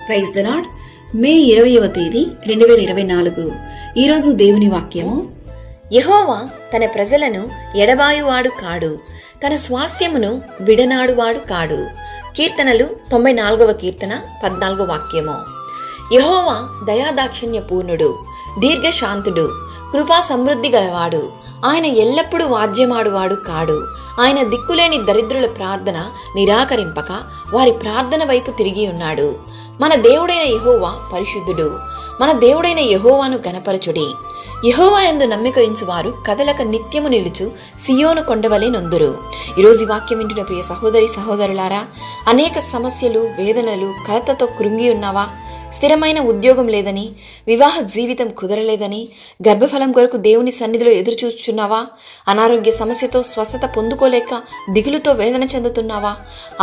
Praise the lord. May 20వ తేదీ 2024. ఈరోజు దేవుని వాక్యము, యెహోవా తన ప్రజలను ఎడబాయువాడు కాడు, తన స్వాస్థ్యమును విడనాడువాడు కాడు. కీర్తనలు 94వ కీర్తన 14వ వాక్యము. యెహోవా దయాదాక్షిణ్య పూర్ణుడు, దీర్ఘశాంతుడు, కృపా సమృద్ధి గలవాడు. ఆయన ఎల్లప్పుడూ వాద్యమాడువాడు కాడు. ఆయన దిక్కులేని దరిద్రుల ప్రార్థన నిరాకరింపక వారి ప్రార్థన వైపు తిరిగి ఉన్నాడు. మన దేవుడైన యెహోవా పరిశుద్ధుడు. మన దేవుడైన యెహోవాను గణపరచుడి. యెహోవా యందు నమ్మిక ఉంచువారు కదలక నిత్యము నిలుచు సియోను కొండవలె నొందురు. ఈరోజు ఈ వాక్యం వింటున్న ప్రియ సహోదరి సహోదరులారా, అనేక సమస్యలు, వేదనలు, కలతతో కృంగి ఉన్నావా? స్థిరమైన ఉద్యోగం లేదని, వివాహ జీవితం కుదరలేదని, గర్భఫలం కొరకు దేవుని సన్నిధిలో ఎదురు చూస్తున్నావా? అనారోగ్య సమస్యతో స్వస్థత పొందుకోలేక దిగులుతో వేదన చెందుతున్నావా?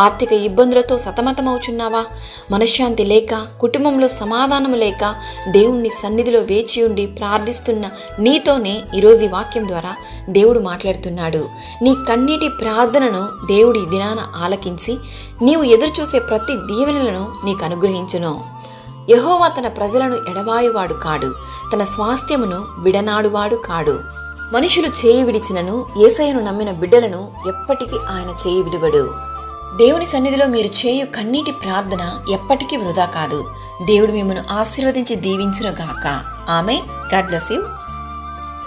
ఆర్థిక ఇబ్బందులతో సతమతమవుచున్నావా? మనశ్శాంతి లేక, కుటుంబంలో సమాధానం లేక దేవుని సన్నిధిలో వేచి ఉండి ప్రార్థిస్తున్న నీతోనే ఈరోజు ఈ వాక్యం ద్వారా దేవుడు మాట్లాడుతున్నాడు. నీ కన్నీటి ప్రార్థనను దేవుడి దినాన ఆలకించి నీవు ఎదురు చూసే ప్రతి దీవెనలను నీకు అనుగ్రహించును. యెహోవా తన ప్రజలను ఎడబాయువాడు కాడు, తన స్వాస్థ్యమును విడనాడువాడు కాడు. మనుషులు చేయి విడిచినను యేసయ్యను నమ్మిన బిడ్డలను ఎప్పటికీ ఆయన చేయి విడువడు. దేవుని సన్నిధిలో మీరు చేయు కన్నీటి ప్రార్థన ఎప్పటికీ వృధా కాదు. దేవుడు మిమ్మల్ని ఆశీర్వదించి దీవించునుగాక. ఆమేన్. God bless you.